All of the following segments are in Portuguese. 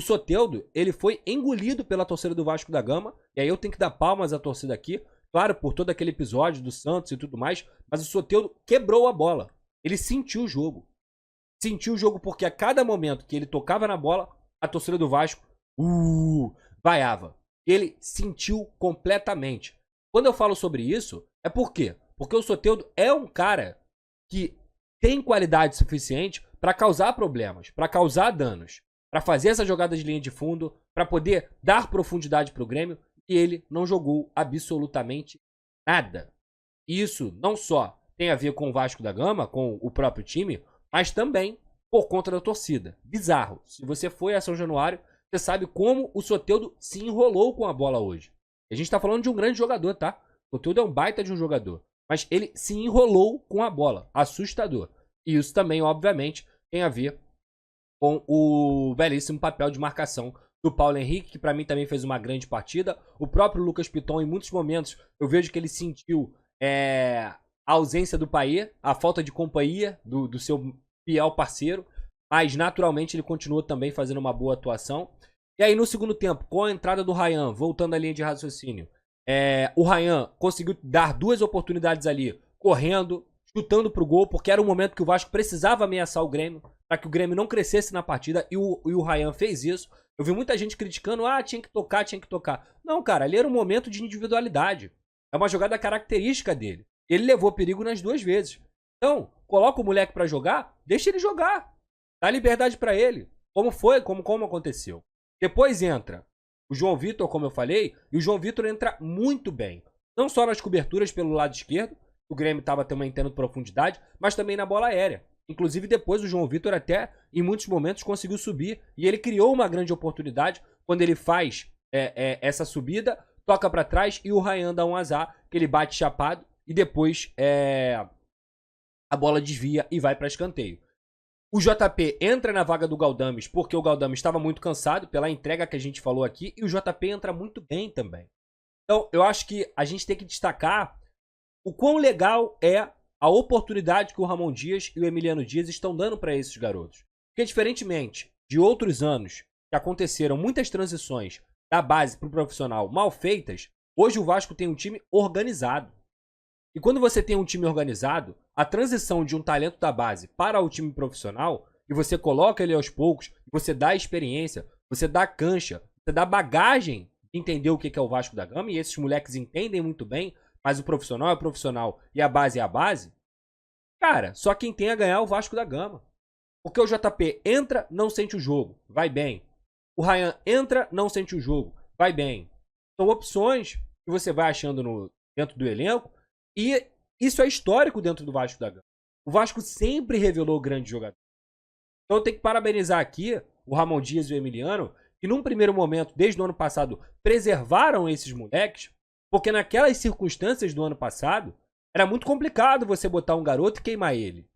Soteldo, ele foi engolido pela torcida do Vasco da Gama, e aí eu tenho que dar palmas à torcida aqui, claro, por todo aquele episódio do Santos e tudo mais, mas o Soteldo quebrou a bola. Ele sentiu o jogo. Sentiu o jogo porque a cada momento que ele tocava na bola, a torcida do Vasco vaiava. Ele sentiu completamente. Quando eu falo sobre isso, é por quê? Porque o Soteldo é um cara que tem qualidade suficiente para causar problemas, para causar danos, para fazer essa jogada de linha de fundo, para poder dar profundidade para o Grêmio, e ele não jogou absolutamente nada. Isso não só tem a ver com o Vasco da Gama, com o próprio time, mas também por conta da torcida. Bizarro. Se você foi a São Januário, você sabe como o Soteldo se enrolou com a bola hoje. A gente tá falando de um grande jogador, tá? O Soteldo é um baita de um jogador. Mas ele se enrolou com a bola. Assustador. E isso também, obviamente, tem a ver com o belíssimo papel de marcação do Paulo Henrique, que pra mim também fez uma grande partida. O próprio Lucas Piton, em muitos momentos, eu vejo que ele sentiu a ausência do Payet, a falta de companhia do seu fiel parceiro, mas naturalmente ele continua também fazendo uma boa atuação. E aí no segundo tempo, com a entrada do Ryan, voltando à linha de raciocínio, o Ryan conseguiu dar duas oportunidades ali, correndo, chutando pro gol, porque era um momento que o Vasco precisava ameaçar o Grêmio, para que o Grêmio não crescesse na partida, e o Ryan fez isso. Eu vi muita gente criticando, tinha que tocar, tinha que tocar. Não, cara, ali era um momento de individualidade. É uma jogada característica dele. Ele levou perigo nas duas vezes. Então, coloca o moleque pra jogar, deixa ele jogar. Dá liberdade pra ele. Como foi, como aconteceu. Depois entra o João Vitor, como eu falei, e o João Vitor entra muito bem. Não só nas coberturas pelo lado esquerdo, o Grêmio estava também tendo profundidade, mas também na bola aérea. Inclusive depois o João Vitor até, em muitos momentos, conseguiu subir, e ele criou uma grande oportunidade quando ele faz essa subida, toca pra trás e o Ryan dá um azar, que ele bate chapado, e depois a bola desvia e vai para escanteio. O JP entra na vaga do Galdames porque o Galdames estava muito cansado pela entrega que a gente falou aqui, e o JP entra muito bem também. Então eu acho que a gente tem que destacar o quão legal é a oportunidade que o Ramon Dias e o Emiliano Dias estão dando para esses garotos. Porque diferentemente de outros anos que aconteceram muitas transições da base para o profissional mal feitas, hoje o Vasco tem um time organizado. E quando você tem um time organizado, a transição de um talento da base para o time profissional, e você coloca ele aos poucos, você dá experiência, você dá cancha, você dá bagagem de entender o que é o Vasco da Gama, e esses moleques entendem muito bem, mas o profissional é o profissional e a base é a base, cara, só quem tem a ganhar é o Vasco da Gama. Porque o JP entra, não sente o jogo, vai bem. O Ryan entra, não sente o jogo, vai bem. São opções que você vai achando dentro do elenco, e isso é histórico dentro do Vasco da Gama. O Vasco sempre revelou grandes jogadores. Então eu tenho que parabenizar aqui o Ramon Dias e o Emiliano, que num primeiro momento, desde o ano passado, preservaram esses moleques, porque naquelas circunstâncias do ano passado, era muito complicado você botar um garoto e queimar ele.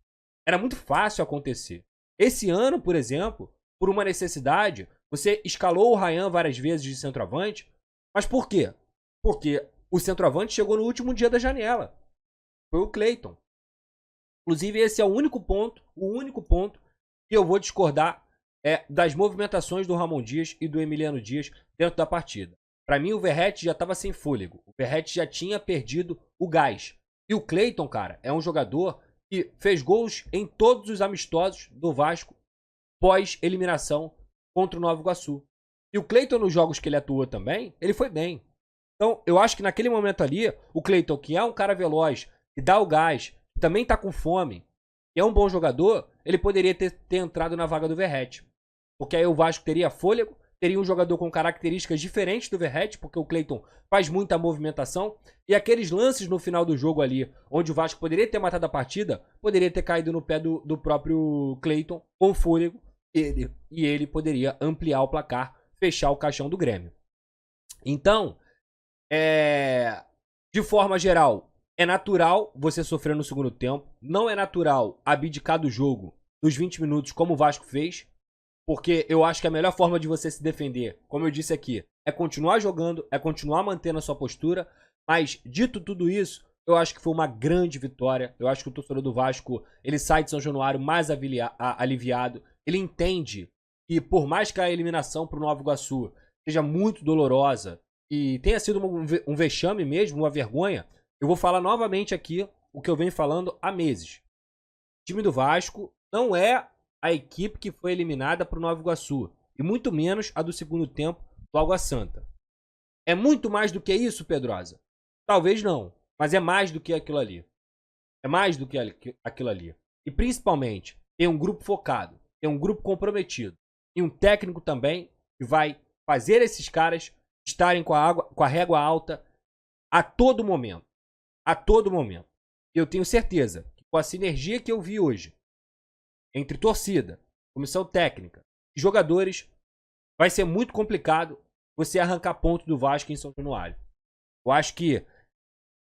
Era muito fácil acontecer. Esse ano, por exemplo, por uma necessidade, você escalou o Ryan várias vezes de centroavante, mas por quê? Porque o centroavante chegou no último dia da janela. Foi o Cleiton. Inclusive, esse é o único ponto que eu vou discordar das movimentações do Ramon Dias e do Emiliano Dias dentro da partida. Para mim, o Verratti já estava sem fôlego. O Verratti já tinha perdido o gás. E o Cleiton, cara, é um jogador que fez gols em todos os amistosos do Vasco pós-eliminação contra o Nova Iguaçu. E o Cleiton, nos jogos que ele atuou também, ele foi bem. Então, eu acho que naquele momento ali, o Cleiton, que é um cara veloz, que dá o gás, que também tá com fome, e é um bom jogador, ele poderia ter entrado na vaga do Verratti. Porque aí o Vasco teria fôlego, teria um jogador com características diferentes do Verratti, porque o Cleiton faz muita movimentação, e aqueles lances no final do jogo ali, onde o Vasco poderia ter matado a partida, poderia ter caído no pé do próprio Cleiton, com fôlego, e ele poderia ampliar o placar, fechar o caixão do Grêmio. Então, de forma geral, é natural você sofrer no segundo tempo. Não é natural abdicar do jogo nos 20 minutos como o Vasco fez. Porque eu acho que a melhor forma de você se defender, como eu disse aqui, é continuar jogando, é continuar mantendo a sua postura. Mas, dito tudo isso, eu acho que foi uma grande vitória. Eu acho que o torcedor do Vasco, ele sai de São Januário mais aliviado. Ele entende E por mais que a eliminação para o Nova Iguaçu seja muito dolorosa e tenha sido um vexame mesmo, uma vergonha, eu vou falar novamente aqui o que eu venho falando há meses. O time do Vasco não é a equipe que foi eliminada para o Nova Iguaçu, e muito menos a do segundo tempo do Água Santa. É muito mais do que isso, Pedrosa? Talvez não, mas é mais do que aquilo ali. É mais do que aquilo ali. E principalmente, tem um grupo focado, tem um grupo comprometido e um técnico também que vai fazer esses caras estarem com a régua alta a todo momento. A todo momento. E eu tenho certeza que com a sinergia que eu vi hoje entre torcida, comissão técnica e jogadores, vai ser muito complicado você arrancar ponto do Vasco em São Januário. Eu acho que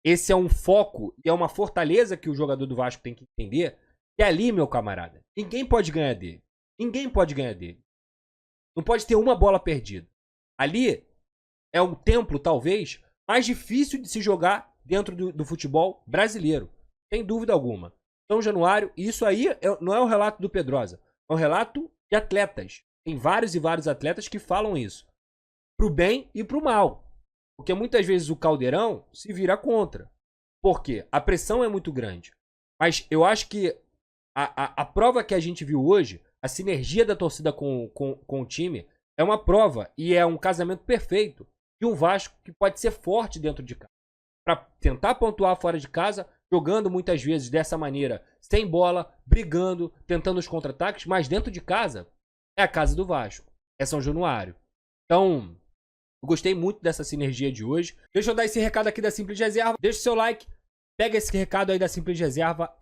esse é um foco e é uma fortaleza que o jogador do Vasco tem que entender, que é ali, meu camarada, ninguém pode ganhar dele. Ninguém pode ganhar dele. Não pode ter uma bola perdida. Ali é um templo, talvez, mais difícil de se jogar dentro do futebol brasileiro. Sem dúvida alguma. São Januário, e isso aí não é um relato do Pedrosa. É um relato de atletas. Tem vários e vários atletas que falam isso. Pro bem e pro mal. Porque muitas vezes o Caldeirão se vira contra. Por quê? A pressão é muito grande. Mas eu acho que a prova que a gente viu hoje, a sinergia da torcida com o time, é uma prova e é um casamento perfeito de um Vasco que pode ser forte dentro de casa. Para tentar pontuar fora de casa, jogando muitas vezes dessa maneira, sem bola, brigando, tentando os contra-ataques, mas dentro de casa é a casa do Vasco, é São Januário. Então, eu gostei muito dessa sinergia de hoje. Deixa eu dar esse recado aqui da Simples Reserva. Deixa o seu like, pega esse recado aí da Simples Reserva.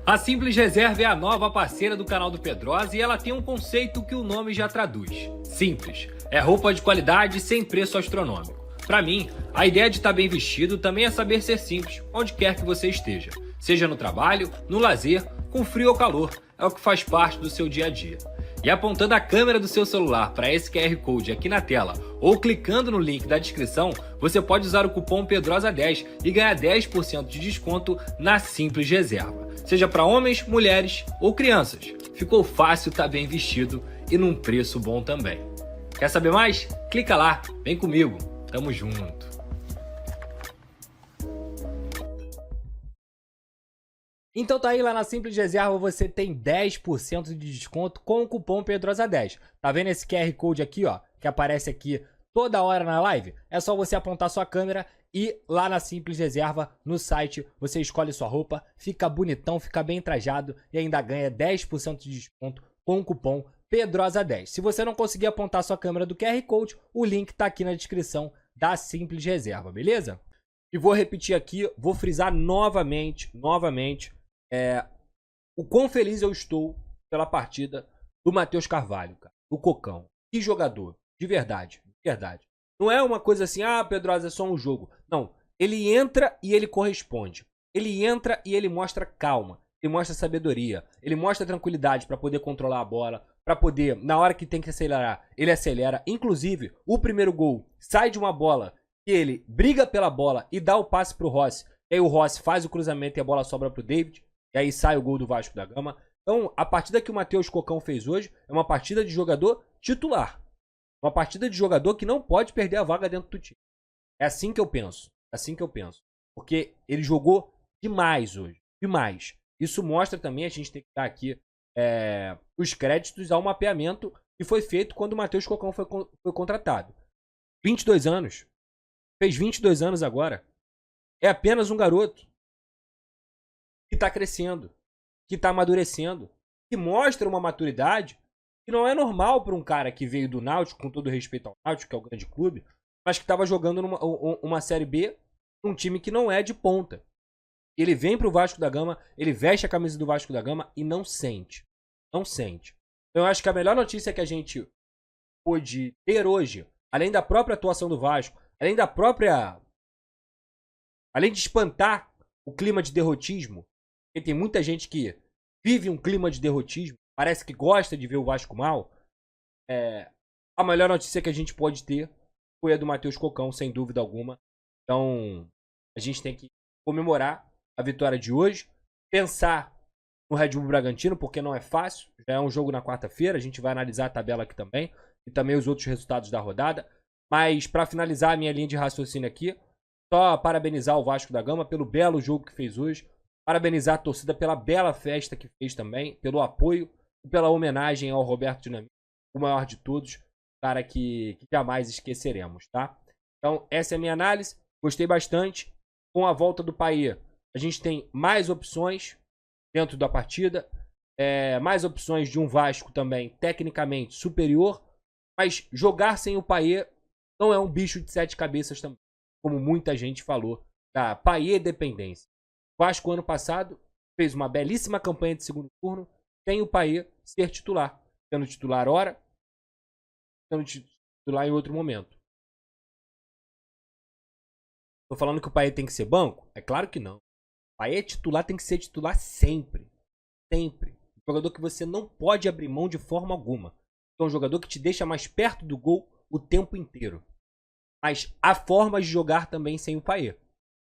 A Simples Reserva é a nova parceira do canal do Pedrosa e ela tem um conceito que o nome já traduz. Simples. É roupa de qualidade sem preço astronômico. Para mim, a ideia de estar bem vestido também é saber ser simples, onde quer que você esteja. Seja no trabalho, no lazer, com frio ou calor, é o que faz parte do seu dia a dia. E apontando a câmera do seu celular para esse QR Code aqui na tela ou clicando no link da descrição, você pode usar o cupom PEDROSA10 e ganhar 10% de desconto na Simples Reserva. Seja para homens, mulheres ou crianças. Ficou fácil estar bem vestido e num preço bom também. Quer saber mais? Clica lá, vem comigo. Tamo junto. Então tá aí, lá na Simples Reserva você tem 10% de desconto com o cupom PEDROSA10. Tá vendo esse QR Code aqui, ó, que aparece aqui toda hora na live? É só você apontar sua câmera e lá na Simples Reserva, no site, você escolhe sua roupa, fica bonitão, fica bem trajado e ainda ganha 10% de desconto com o cupom PEDROSA10. Se você não conseguir apontar sua câmera do QR Code, o link tá aqui na descrição da Simples Reserva, beleza? E vou repetir aqui, vou frisar novamente, o quão feliz eu estou pela partida do Matheus Carvalho, cara, do Cocão. Que jogador, de verdade, de verdade. Não é uma coisa assim, Pedrosa, é só um jogo. Não, ele entra e ele corresponde. Ele entra e ele mostra calma, ele mostra sabedoria, ele mostra tranquilidade para poder controlar a bola, para poder, na hora que tem que acelerar, ele acelera. Inclusive, o primeiro gol sai de uma bola que ele briga pela bola e dá o passe pro Rossi. E aí o Rossi faz o cruzamento e a bola sobra pro David. E aí sai o gol do Vasco da Gama. Então, a partida que o Matheus Cocão fez hoje é uma partida de jogador titular. Uma partida de jogador que não pode perder a vaga dentro do time. É assim que eu penso. É assim que eu penso. Porque ele jogou demais hoje. Demais. Isso mostra também, a gente tem que dar aqui os créditos ao mapeamento que foi feito quando o Matheus Cocão foi contratado. 22 anos. Fez 22 anos agora. É apenas um garoto que está crescendo, que está amadurecendo, que mostra uma maturidade que não é normal para um cara que veio do Náutico, com todo respeito ao Náutico, que é o grande clube, mas que estava jogando uma Série B num time que não é de ponta. Ele vem pro Vasco da Gama, ele veste a camisa do Vasco da Gama e não sente. Não sente. Então eu acho que a melhor notícia que a gente pôde ter hoje, além da própria atuação do Vasco, além de espantar o clima de derrotismo, porque tem muita gente que vive um clima de derrotismo, parece que gosta de ver o Vasco mal, a melhor notícia que a gente pode ter foi a do Matheus Cocão, sem dúvida alguma. Então, a gente tem que comemorar a vitória de hoje, pensar no Red Bull Bragantino, porque não é fácil. Já é um jogo na quarta-feira, a gente vai analisar a tabela aqui também. E também os outros resultados da rodada. Mas para finalizar a minha linha de raciocínio aqui, só parabenizar o Vasco da Gama pelo belo jogo que fez hoje. Parabenizar a torcida pela bela festa que fez também, pelo apoio e pela homenagem ao Roberto Dinamite, o maior de todos, cara que jamais esqueceremos, tá? Então, essa é a minha análise. Gostei bastante. Com a volta do Payet, a gente tem mais opções dentro da partida. Mais opções de um Vasco também, tecnicamente, superior. Mas jogar sem o Payet não é um bicho de 7 cabeças também, como muita gente falou, da Payet dependência. O Vasco, ano passado, fez uma belíssima campanha de segundo turno sem o Payet ser titular. Sendo titular ora, sendo titular em outro momento. Tô falando que o Payet tem que ser banco? É claro que não. O Payet titular tem que ser titular sempre. Sempre. Um jogador que você não pode abrir mão de forma alguma. É um jogador que te deixa mais perto do gol o tempo inteiro. Mas há formas de jogar também sem o Payet.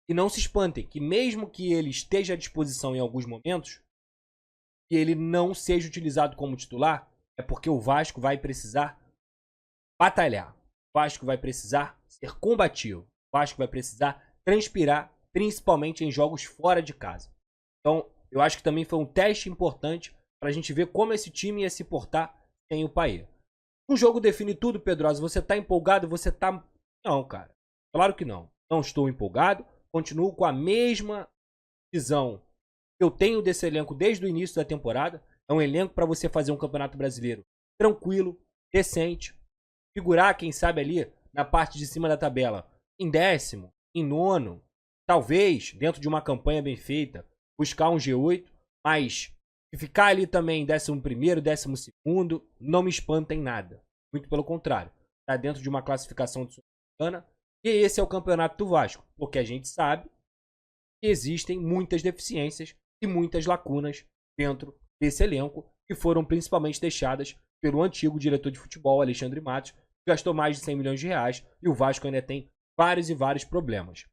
E não se espantem, que mesmo que ele esteja à disposição em alguns momentos, e ele não seja utilizado como titular, é porque o Vasco vai precisar batalhar. O Vasco vai precisar ser combativo. O Vasco vai precisar transpirar, principalmente em jogos fora de casa. Então, eu acho que também foi um teste importante para a gente ver como esse time ia se portar sem o Payet. Um jogo define tudo, Pedrosa. Você tá empolgado? Você tá... Não, cara. Claro que não. Não estou empolgado. Continuo com a mesma visão que eu tenho desse elenco desde o início da temporada. É um elenco para você fazer um campeonato brasileiro tranquilo, decente. Figurar, quem sabe, ali na parte de cima da tabela. Em 10º, em 9º. Talvez, dentro de uma campanha bem feita, buscar um G8. Mas ficar ali também em 11º, 12º, não me espanta em nada. Muito pelo contrário. Está dentro de uma classificação de Sul-Americana. E esse é o campeonato do Vasco. Porque a gente sabe que existem muitas deficiências e muitas lacunas dentro desse elenco, que foram principalmente deixadas pelo antigo diretor de futebol, Alexandre Matos, que gastou mais de 100 milhões de reais, e o Vasco ainda tem vários e vários problemas.